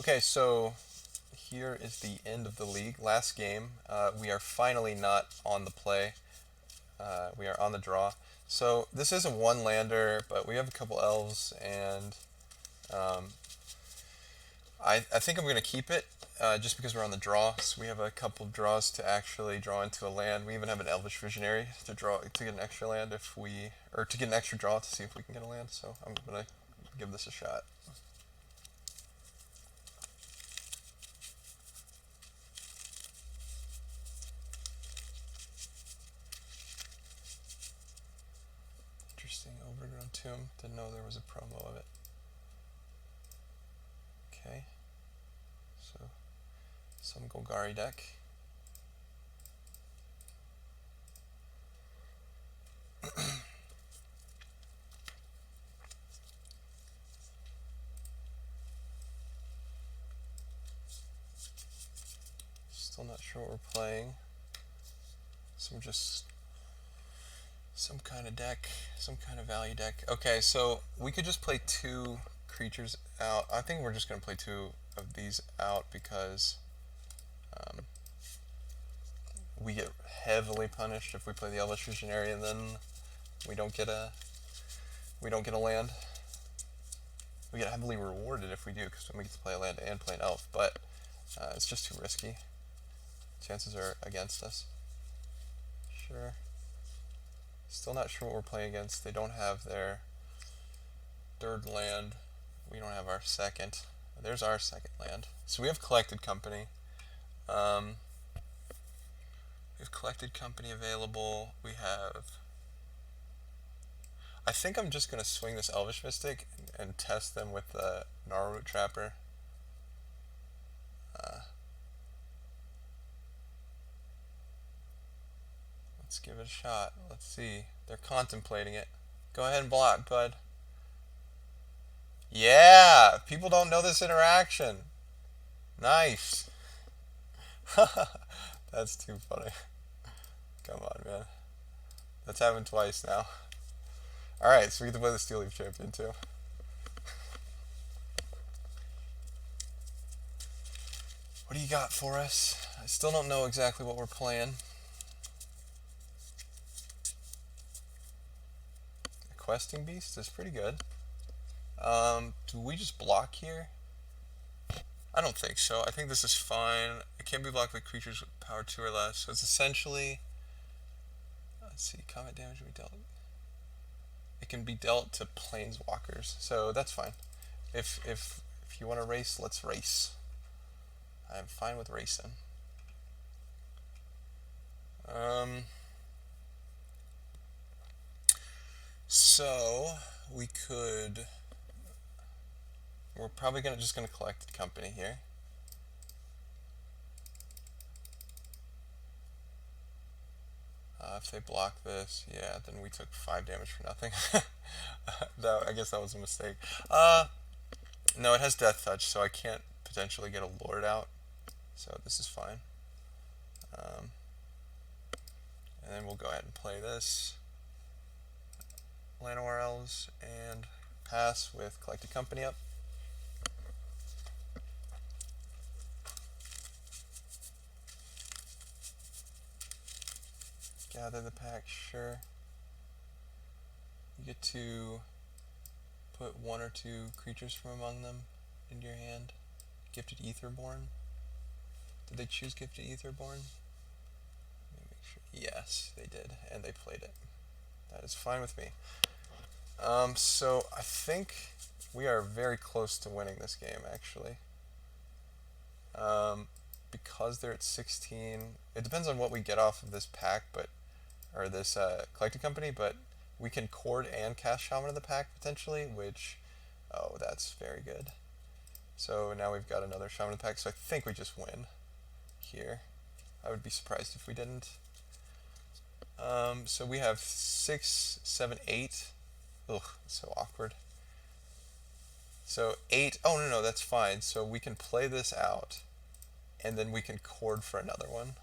Okay, so here is the end of the league. Last game. We are finally not on the play. We are on the draw. So this is a one lander, but we have a couple elves, and um, I think I'm going to keep it just because we're on the draw. So we have a couple draws to actually draw into a land. We even have an Elvish Visionary to draw to get an extra land if we, or to get an extra draw to see if we can get a land. So I'm going to give this a shot. Interesting. Overgrown Tomb. Didn't know there was a promo of it. Okay. So some Golgari deck. Still not sure what we're playing. Some kind of deck, some kind of value deck. Okay, so we could just play two creatures out. I think we're just going to play two of these out because we get heavily punished if we play the Elvish Visionary and then we don't get a land. We get heavily rewarded if we do because then we get to play a land and play an elf, but it's just too risky. Chances are against us. Sure. Still not sure what we're playing against. They don't have their third land. We don't have our second. There's our second land. So we have Collected Company. We have Collected Company available. We have... I think I'm just going to swing this Elvish Mystic and test them with the Gnarlroot Trapper. Let's give it a shot. Let's see. They're contemplating it. Go ahead and block, bud. Yeah! People don't know this interaction. Nice. That's too funny. Come on, man. That's happened twice now. Alright, so we get to play the Steel Leaf Champion, too. What do you got for us? I still don't know exactly what we're playing. A Questing Beast is pretty good. Do we just block here? I don't think so. I think this is fine. It can be blocked by creatures with power 2 or less. So it's essentially... Let's see, combat damage will be dealt. It can be dealt to planeswalkers, so that's fine. If you want to race, let's race. I'm fine with racing. So we could... We're probably just gonna collect company here. If they block this, yeah, then we took 5 damage for nothing. I guess that was a mistake. No, it has Death Touch, so I can't potentially get a Lord out. So this is fine. And then we'll go ahead and play this. Llanowar Elves and pass with Collected Company up. Gather the pack, sure. You get to put 1 or 2 creatures from among them into your hand. Gifted Aetherborn. Did they choose Gifted Aetherborn? Let me make sure. Yes, they did, and they played it. That is fine with me. So I think we are very close to winning this game, actually. Because they're at 16, it depends on what we get off of this pack, or this Collected Company, but we can Chord and cast Shaman in the pack potentially, which, oh, that's very good. So now we've got another Shaman in the pack, so I think we just win here. I would be surprised if we didn't. So we have 6, 7, 8. Ugh, so awkward. So 8, oh no, that's fine. So we can play this out, and then we can Chord for another one.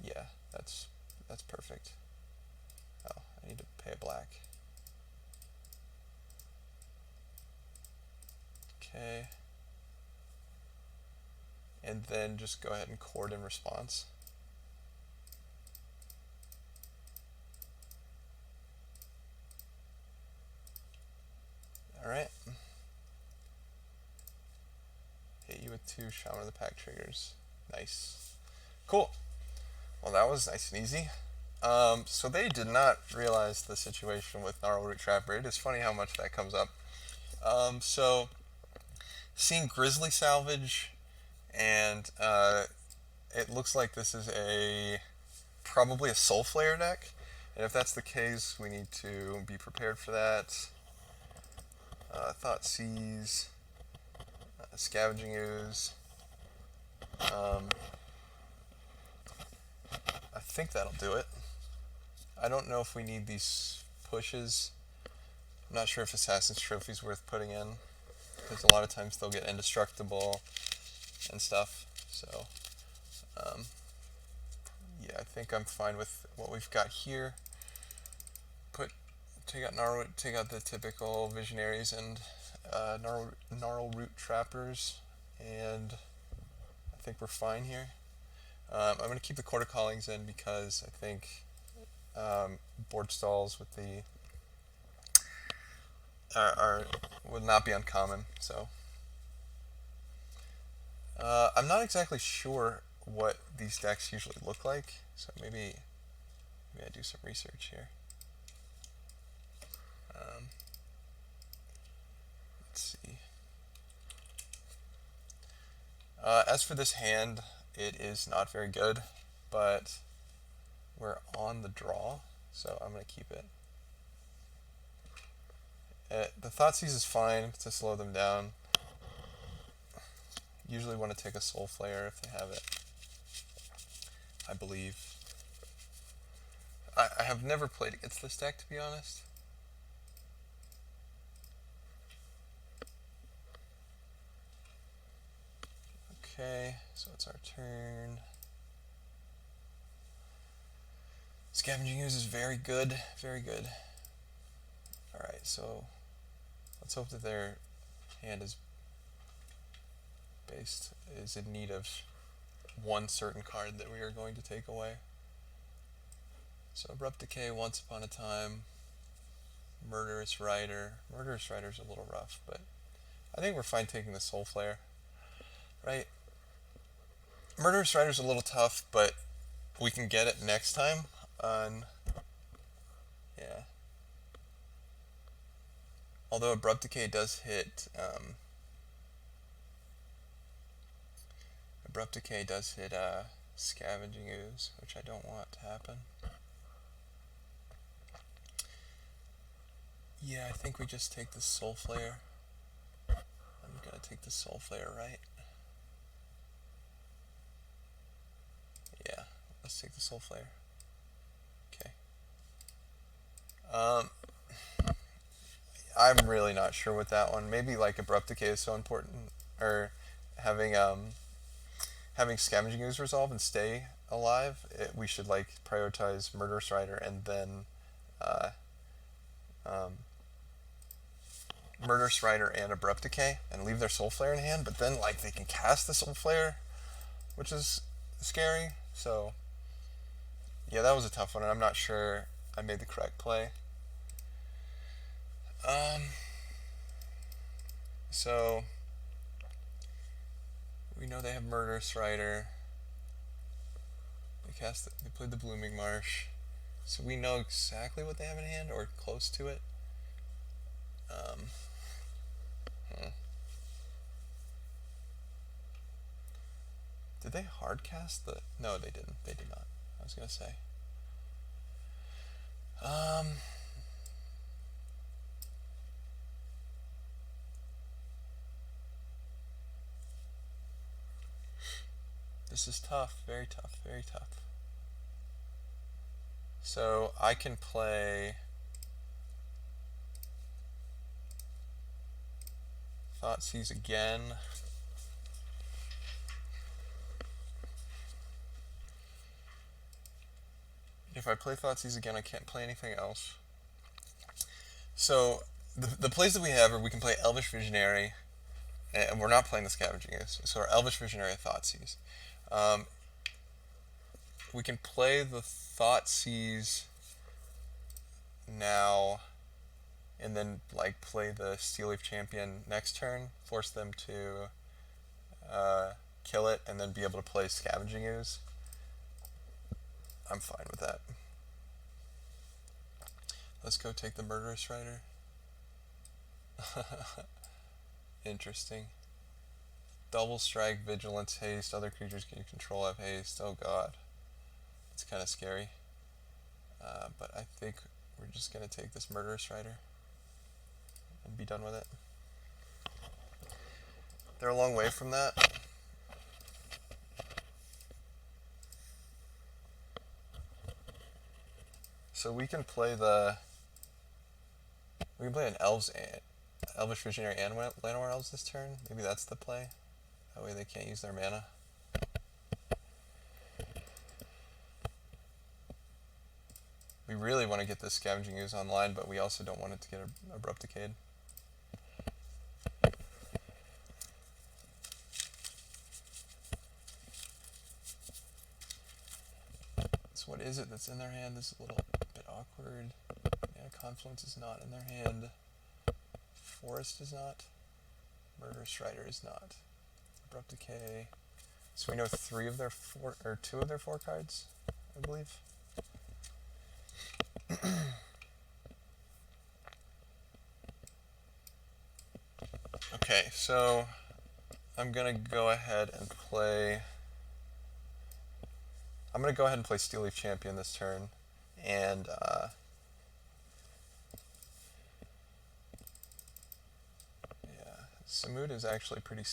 Yeah, that's perfect. Oh, I need to pay a black. Okay. And then just go ahead and chord in response. Alright. Hit you with 2 Shaman of the Pack triggers. Nice. Cool. Well, that was nice and easy. So they did not realize the situation with Gnarl Root Trapper. It is funny how much that comes up. So seeing Grizzly Salvage, and it looks like this is probably a Soulflayer deck. And if that's the case, we need to be prepared for that. Thoughtseize, Scavenging Ooze. I think that'll do it. I don't know if we need these pushes. I'm not sure if Assassin's Trophy's worth putting in, because a lot of times they'll get indestructible and stuff. So, yeah, I think I'm fine with what we've got here. Take out the typical Visionaries and Gnarl Root Trappers, and I think we're fine here. I'm going to keep the Quarter Callings in because I think board stalls with the would not be uncommon. So I'm not exactly sure what these decks usually look like, so maybe I do some research here. Let's see. As for this hand, it is not very good, but we're on the draw, so I'm going to keep it. The Thoughtseize is fine to slow them down. Usually want to take a Soulflayer if they have it, I believe. I have never played against this deck, to be honest. Okay, so it's our turn. Scavenging Ooze is very good, very good. Alright, so let's hope that their hand is in need of one certain card that we are going to take away. So Abrupt Decay, Once Upon a Time, Murderous Rider. Murderous Rider's a little rough, but I think we're fine taking the Soulflayer, right? Murderous Rider's a little tough, but we can get it next time on, yeah. Although Abrupt Decay does hit, Scavenging Ooze, which I don't want to happen. Yeah, I think we just take the Soulflayer. I'm gonna take the Soulflayer, right? Yeah, let's take the Soulflayer. Okay. I'm really not sure with that one. Maybe like Abrupt Decay is so important, or having Scavenging Ooze resolve and stay alive. We should like prioritize Murderous Rider and then Murderous Rider and Abrupt Decay and leave their Soulflayer in hand. But then like they can cast the Soulflayer, which is scary. So yeah, that was a tough one, and I'm not sure I made the correct play. So we know they have Murderous Rider. They played the Blooming Marsh, so we know exactly what they have in hand, or close to it. Did they hardcast the? No, they didn't. They did not. I was gonna say. This is tough. Very tough. Very tough. So I can play Thoughtseize again. If I play Thoughtseize again, I can't play anything else. So the plays that we have are we can play Elvish Visionary, and we're not playing the Scavenging Ooze. So our Elvish Visionary Thoughtseize. We can play the Thoughtseize now, and then like play the Steel Leaf Champion next turn, force them to kill it, and then be able to play Scavenging Ooze. I'm fine with that. Let's go take the Murderous Rider. Interesting. Double strike, vigilance, haste. Other creatures you control have haste. Oh god. It's kind of scary. But I think we're just going to take this Murderous Rider and be done with it. They're a long way from that. So we can play an Elvish Visionary and Llanowar Elves this turn. Maybe that's the play. That way they can't use their mana. We really want to get this Scavenging Ooze online, but we also don't want it to get Abrupt Decayed. So what is it that's in their hand? This is a little bit awkward. Yeah, Confluence is not in their hand. Forest is not. Murderous Rider is not. Abrupt Decay. So we know two of their four cards, I believe. Okay, so I'm gonna go ahead and play Steel Leaf Champion this turn, and yeah, Samut is actually pretty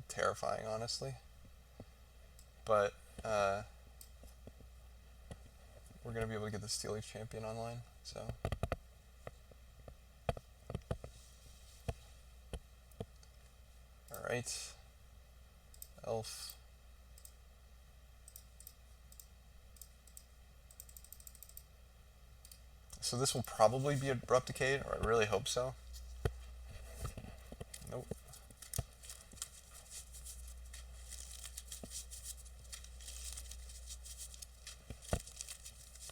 terrifying, honestly. But we're gonna be able to get the Steel Leaf Champion online, so. Alright. Elf. So this will probably be Abrupt Decayed, or I really hope so. Nope.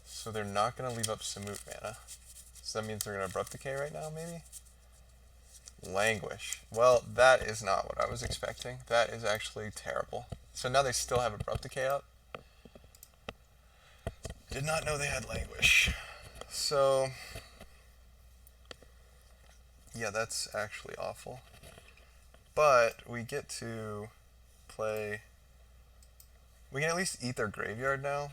So they're not going to leave up Samut mana. So that means they're going to Abrupt Decay right now, maybe? Languish. Well, that is not what I was expecting. That is actually terrible. So now they still have Abrupt Decay up. Did not know they had Languish. So, yeah, that's actually awful. But we get to play... We can at least eat their graveyard now.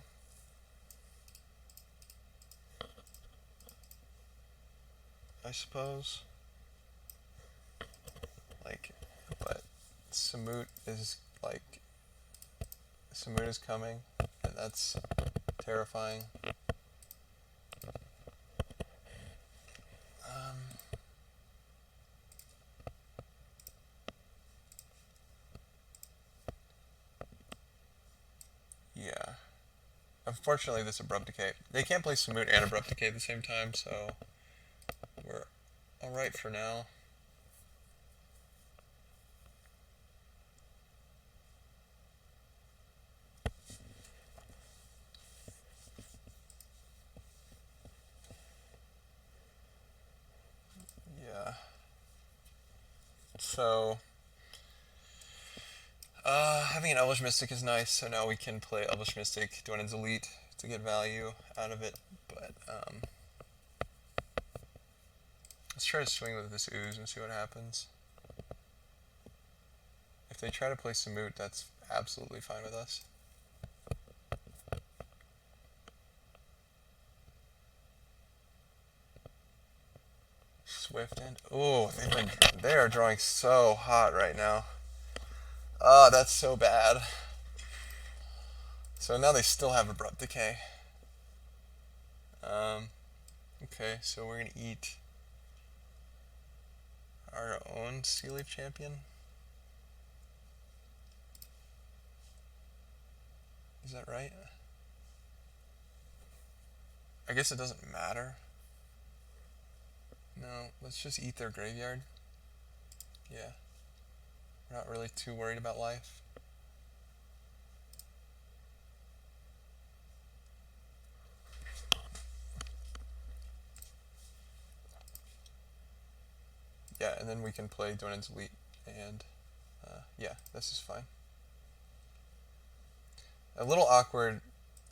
I suppose. Like, but Samut is coming, and that's terrifying. Yeah. Unfortunately, this Abrupt Decay. They can't play Samut and Abrupt Decay at the same time, so we're alright for now. Yeah. So, having an Elvish Mystic is nice, so now we can play Elvish Mystic, Dwennan's Elite, to get value out of it, but, let's try to swing with this Ooze and see what happens. If they try to play Samut, that's absolutely fine with us. Swift and... Oh, they are drawing so hot right now. Oh, that's so bad. So now they still have Abrupt Decay. Okay, so we're going to eat our own Steel Leaf Champion. Is that right? I guess it doesn't matter. No, let's just eat their graveyard. Yeah. We're not really too worried about life. Yeah, and then we can play Dwynen's Elite, and yeah, this is fine. A little awkward.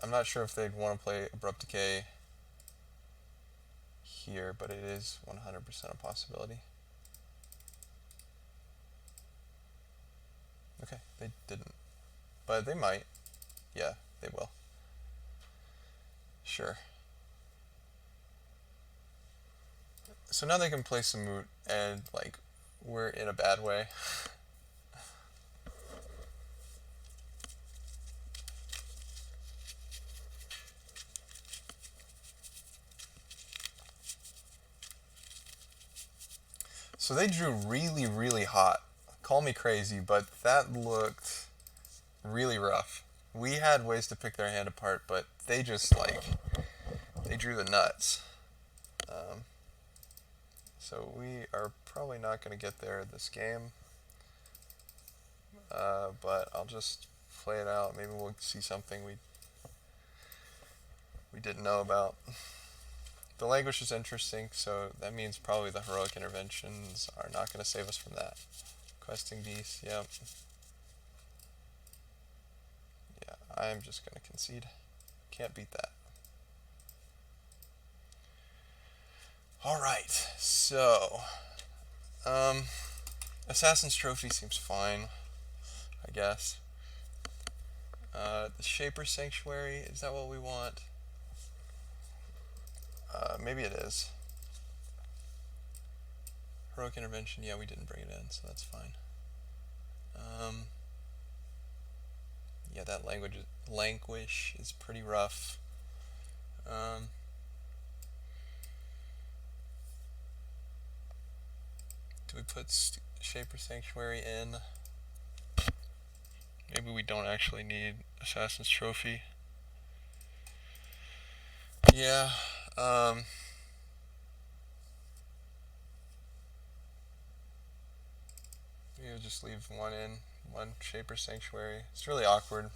I'm not sure if they'd want to play Abrupt Decay here, but it is 100% a possibility. Okay, they didn't. But they might. Yeah, they will. Sure. So now they can play some Moot, and, like, we're in a bad way. So they drew really, really hot. Call me crazy, but that looked really rough. We had ways to pick their hand apart, but they just, like, they drew the nuts. So we are probably not going to get there this game. But I'll just play it out. Maybe we'll see something we didn't know about. The language is interesting, so that means probably the heroic interventions are not going to save us from that. Questing beast, yep. Yeah, I'm just going to concede. Can't beat that. Alright, so Assassin's Trophy seems fine, I guess. The Shaper Sanctuary, is that what we want? Maybe it is. Heroic Intervention, yeah, we didn't bring it in, so that's fine. Yeah, that languish is pretty rough. Do we put Shaper Sanctuary in? Maybe we don't actually need Assassin's Trophy. Yeah, we'll just leave one in, one Shaper Sanctuary. It's really awkward.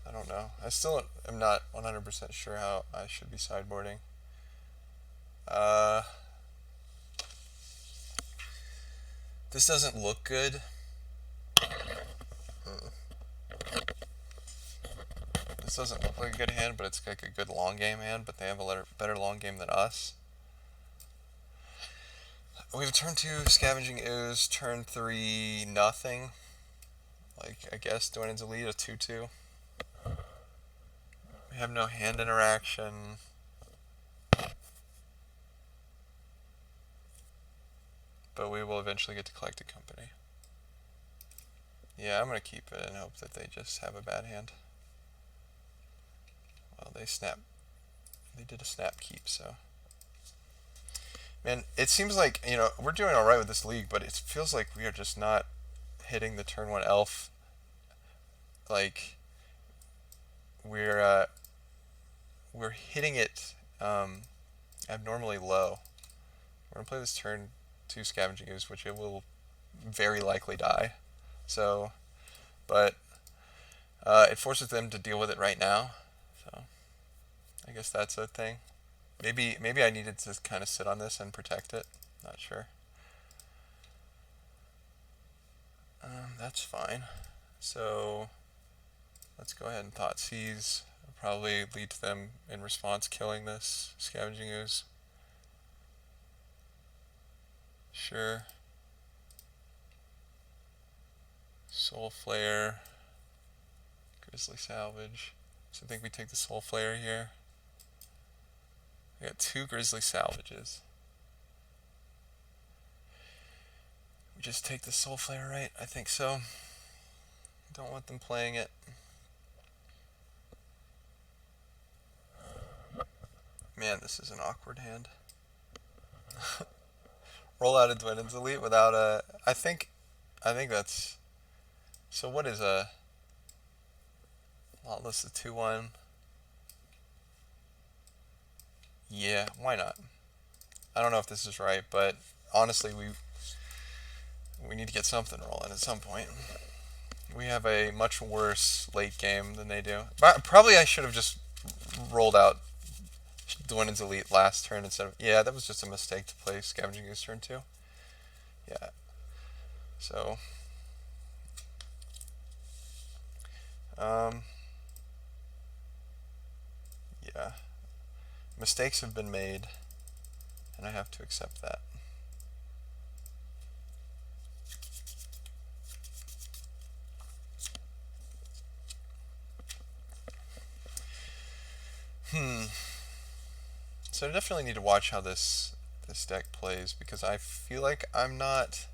I don't know. I still am not 100% sure how I should be sideboarding. This doesn't look good. This doesn't look like a good hand, but it's like a good long game hand, but they have a better long game than us. We have turn 2 Scavenging Ooze, turn 3 nothing. Like, I guess Dwynen's Elite, a 2-2. We have no hand interaction. But we will eventually get to Collected Company. Yeah, I'm going to keep it and hope that they just have a bad hand. Well, they did a snap keep, so. Man, it seems like, we're doing alright with this league, but it feels like we are just not hitting the turn 1 elf. Like, we're hitting it abnormally low. We're going to play this turn 2 Scavenging Ooze, which it will very likely die. So, but it forces them to deal with it right now. So, I guess that's a thing. Maybe I needed to kind of sit on this and protect it. Not sure. That's fine. So, let's go ahead and Thought Seize. Probably lead to them in response killing this Scavenging Ooze. Sure. Soulflayer. Grizzly Salvage. So I think we take the Soulflayer here. We got 2 Grizzly Salvages. We just take the Soulflayer, right? I think so. Don't want them playing it. Man, this is an awkward hand. Roll out a Dwynen's Elite without a... I think that's... So what is a... Lotless a 2-1? Yeah, why not? I don't know if this is right, but honestly, we need to get something rolling at some point. We have a much worse late game than they do. But probably I should have just rolled out Dwynen's Elite last turn instead of... Yeah, that was just a mistake to play Scavenging Ooze turn 2. Yeah. So... yeah. Mistakes have been made, and I have to accept that. So I definitely need to watch how this deck plays, because I feel like I'm not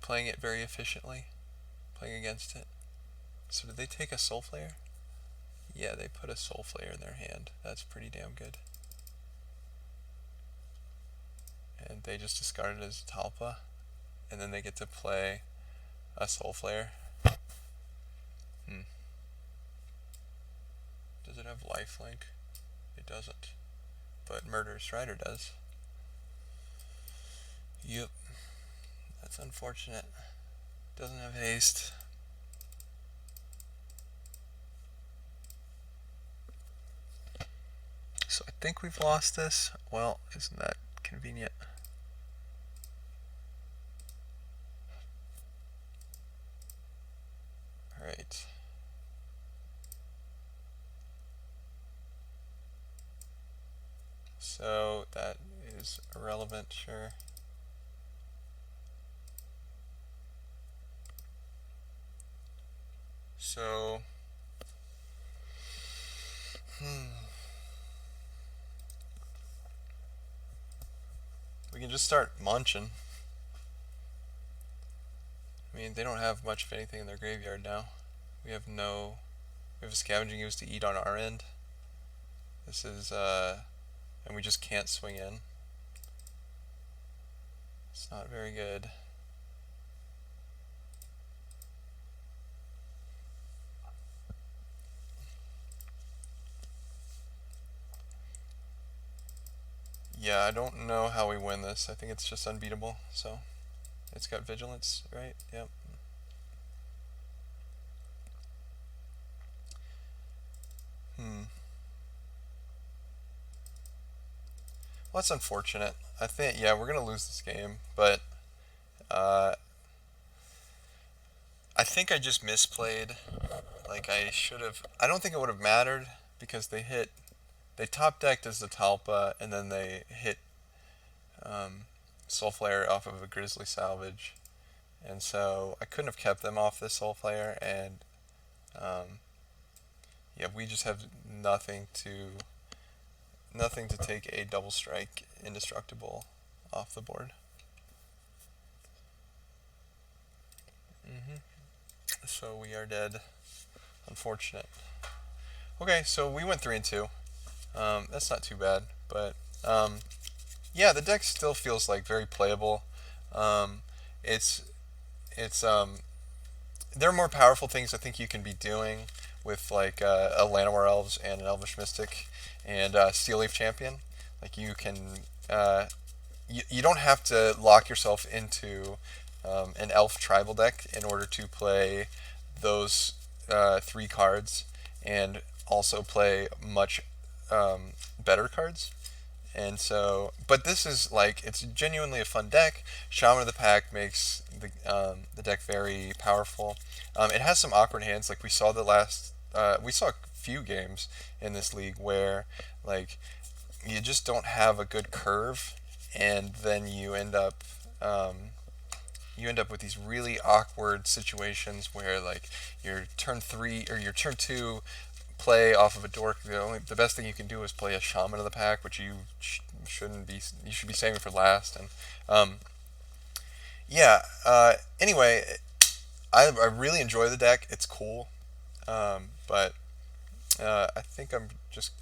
playing it very efficiently, playing against it. So did they take a Soulflayer? Yeah, they put a Soulflayer in their hand. That's pretty damn good. And they just discarded it as a Talpa, and then they get to play a Soulflayer. Does it have lifelink? It doesn't. But Murderous Strider does. Yep. That's unfortunate. Doesn't have haste. So I think we've lost this. Well, isn't that convenient? Alright. So that is irrelevant, sure. So, we can just start munching. I mean, they don't have much of anything in their graveyard now. We have a Scavenging Ooze to eat on our end. This is, and we just can't swing in. It's not very good. Yeah, I don't know how we win this. I think it's just unbeatable, so... It's got Vigilance, right? Yep. Well, that's unfortunate. I think, yeah, we're going to lose this game, but... I think I just misplayed. Like, I should have... I don't think it would have mattered, because they top decked as the Talpa, and then they hit Soulflayer off of a Grizzly Salvage. And so I couldn't have kept them off this Soulflayer, and yeah, we just have nothing to take a double strike indestructible off the board. So we are dead. Unfortunate. Okay, so we went 3-2. That's not too bad, but yeah, the deck still feels like very playable. There are more powerful things I think you can be doing with like a Llanowar Elves and an Elvish Mystic and Steel Leaf Champion. Like you can, you don't have to lock yourself into an Elf tribal deck in order to play those 3 cards and also play much better cards. And so, but this is like, it's genuinely a fun deck. Shaman of the Pack makes the deck very powerful. It has some awkward hands, like we saw we saw a few games in this league where like you just don't have a good curve, and then you end up with these really awkward situations where like your turn 3 or your turn 2 play off of a dork. The best thing you can do is play a Shaman of the Pack, which you shouldn't be. You should be saving for last. And yeah. Anyway, I really enjoy the deck. It's cool, but I think I'm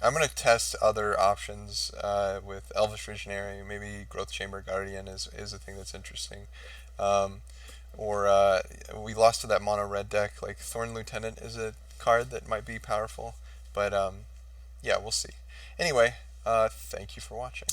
gonna test other options with Elvish Visionary. Maybe Growth Chamber Guardian is a thing that's interesting. Or we lost to that mono red deck. Like Thorn Lieutenant is a card that might be powerful, but yeah, we'll see. Anyway, thank you for watching.